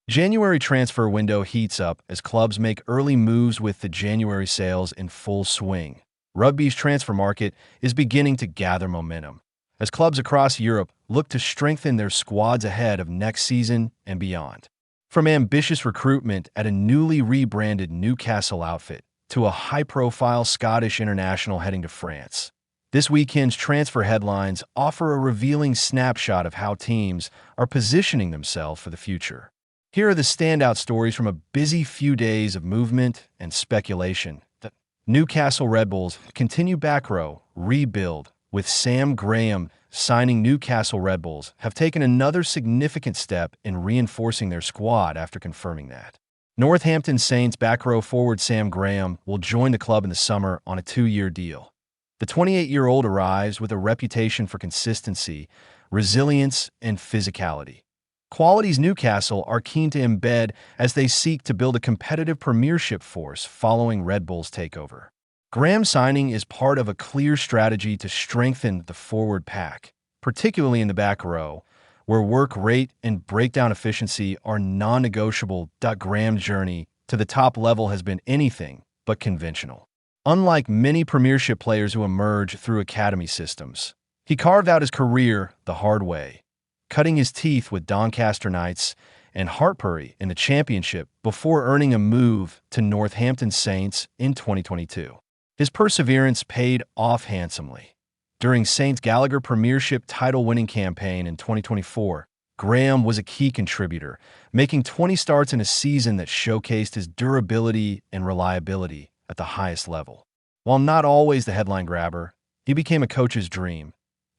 January transfer window heats up as clubs make early moves with the January sales in full swing. Rugby's transfer market is beginning to gather momentum as clubs across Europe look to strengthen their squads ahead of next season and beyond. From ambitious recruitment at a newly rebranded Newcastle outfit to a high-profile Scottish international heading to France, this weekend's transfer headlines offer a revealing snapshot of how teams are positioning themselves for the future. Here are the standout stories from a busy few days of movement and speculation. The Newcastle Red Bulls continue back row rebuild, with Sam Graham signing Newcastle Red Bulls have taken another significant step in reinforcing their squad after confirming that. Northampton Saints back row forward Sam Graham will join the club in the summer on a 2-year deal. The 28-year-old arrives with a reputation for consistency, resilience, and physicality. Qualities Newcastle are keen to embed as they seek to build a competitive premiership force following Red Bull's takeover. Graham's signing is part of a clear strategy to strengthen the forward pack, particularly in the back row, where work rate and breakdown efficiency are non-negotiable. Graham's journey to the top level has been anything but conventional. Unlike many premiership players who emerge through academy systems, he carved out his career the hard way, cutting his teeth with Doncaster Knights and Hartpury in the championship before earning a move to Northampton Saints in 2022. His perseverance paid off handsomely. During Saints' Gallagher Premiership title-winning campaign in 2024, Graham was a key contributor, making 20 starts in a season that showcased his durability and reliability at the highest level. While not always the headline grabber, he became a coach's dream.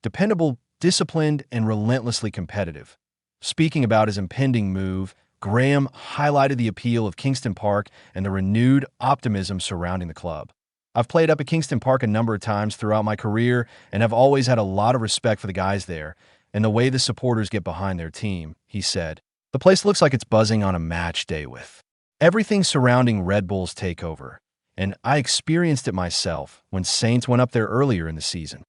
Dependable, disciplined, and relentlessly competitive. Speaking about his impending move, Graham highlighted the appeal of Kingston Park and the renewed optimism surrounding the club. I've played up at Kingston Park a number of times throughout my career and have always had a lot of respect for the guys there and the way the supporters get behind their team, he said. The place looks like it's buzzing on a match day with everything surrounding Red Bull's takeover, and I experienced it myself when Saints went up there earlier in the season.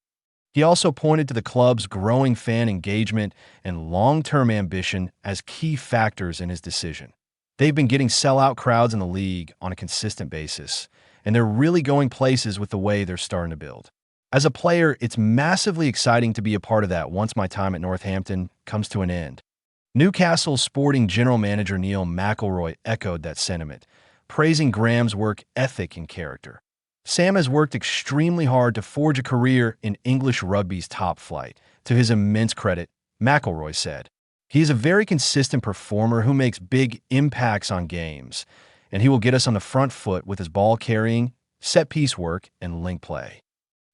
He also pointed to the club's growing fan engagement and long-term ambition as key factors in his decision. They've been getting sellout crowds in the league on a consistent basis, and they're really going places with the way they're starting to build. As a player, it's massively exciting to be a part of that once my time at Northampton comes to an end. Newcastle Sporting General Manager Neil McElroy echoed that sentiment, praising Graham's work ethic and character. Sam has worked extremely hard to forge a career in English rugby's top flight. To his immense credit, McElroy said, he is a very consistent performer who makes big impacts on games, and he will get us on the front foot with his ball carrying, set-piece work, and link play.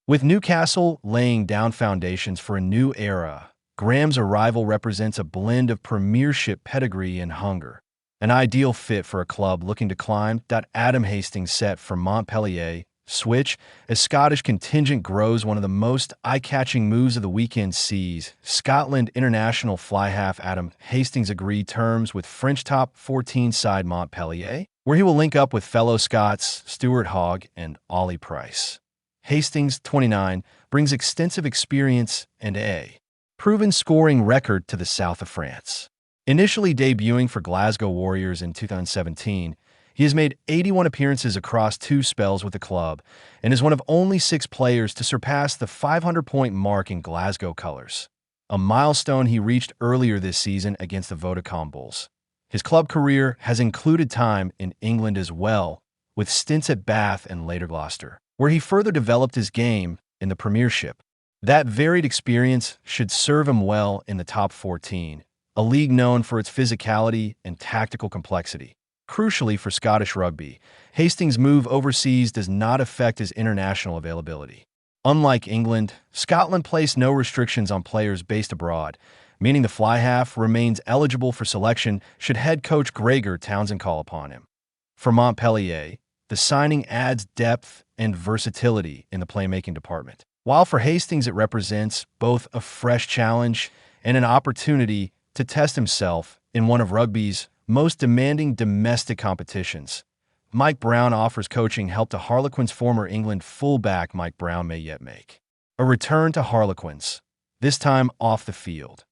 With Newcastle laying down foundations for a new era, Graham's arrival represents a blend of premiership pedigree and hunger, an ideal fit for a club looking to climb. Adam Hastings set for Montpellier switch as Scottish contingent grows. One of the most eye-catching moves of the weekend sees Scotland international fly half Adam Hastings agree terms with French top 14 side Montpellier, where he will link up with fellow Scots Stuart Hogg and Ollie Price. Hastings, 29, brings extensive experience and a proven scoring record to the south of France. Initially debuting for Glasgow Warriors in 2017, he has made 81 appearances across 2 spells with the club and is one of only 6 players to surpass the 500-point mark in Glasgow colours, a milestone he reached earlier this season against the Vodacom Bulls. His club career has included time in England as well, with stints at Bath and later Gloucester, where he further developed his game in the Premiership. That varied experience should serve him well in the top 14, a league known for its physicality and tactical complexity. Crucially for Scottish rugby, Hastings' move overseas does not affect his international availability. Unlike England, Scotland placed no restrictions on players based abroad, meaning the fly half remains eligible for selection should head coach Gregor Townsend call upon him. For Montpellier, the signing adds depth and versatility in the playmaking department, while for Hastings it represents both a fresh challenge and an opportunity to test himself in one of rugby's most demanding domestic competitions. Mike Brown offers coaching help to Harlequins former England fullback Mike Brown may yet make a return to Harlequins, this time off the field.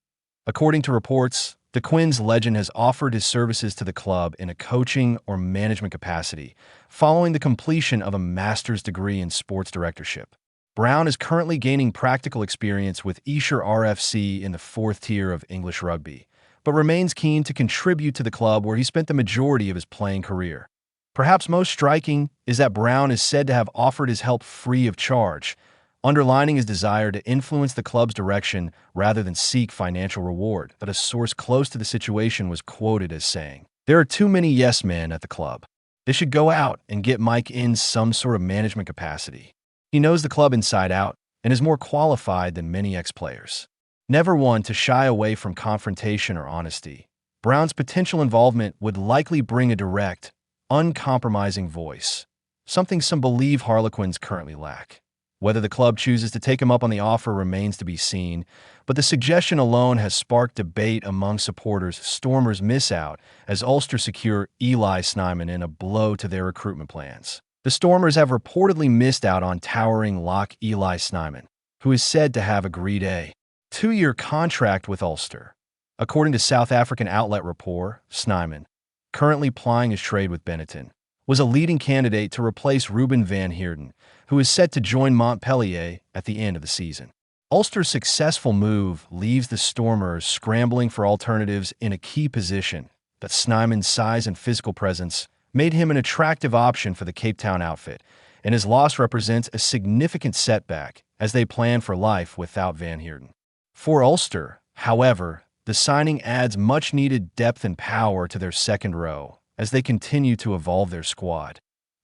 According to reports, The Quins legend has offered his services to the club in a coaching or management capacity, following the completion of a master's degree in sports directorship. Brown is currently gaining practical experience with Esher RFC in the fourth tier of English rugby, but remains keen to contribute to the club where he spent the majority of his playing career. Perhaps most striking is that Brown is said to have offered his help free of charge, underlining his desire to influence the club's direction rather than seek financial reward. But a source close to the situation was quoted as saying, "There are too many yes men at the club. They should go out and get Mike in some sort of management capacity. He knows the club inside out and is more qualified than many ex-players." Never one to shy away from confrontation or honesty, Brown's potential involvement would likely bring a direct, uncompromising voice, something some believe Harlequins currently lack. Whether the club chooses to take him up on the offer remains to be seen, but the suggestion alone has sparked debate among supporters. Stormers miss out as Ulster secure Eli Snyman in a blow to their recruitment plans. The Stormers have reportedly missed out on towering lock Eli Snyman, who is said to have agreed a two-year contract with Ulster. According to South African outlet Rapport, Snyman, currently plying his trade with Benetton, was a leading candidate to replace Ruben van Heerden, who is set to join Montpellier at the end of the season. Ulster's successful move leaves the Stormers scrambling for alternatives in a key position, but Snyman's size and physical presence made him an attractive option for the Cape Town outfit, and his loss represents a significant setback as they plan for life without Van Heerden. For Ulster, however, the signing adds much-needed depth and power to their second row as they continue to evolve their squad.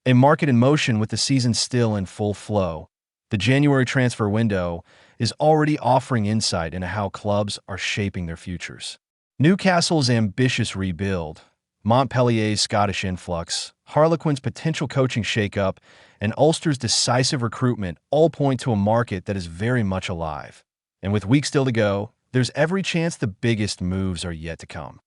A market in motion with the season still in full flow, the January transfer window is already offering insight into how clubs are shaping their futures. Newcastle's ambitious rebuild, Montpellier's Scottish influx, Harlequins' potential coaching shakeup, and Ulster's decisive recruitment all point to a market that is very much alive. And with weeks still to go, there's every chance the biggest moves are yet to come.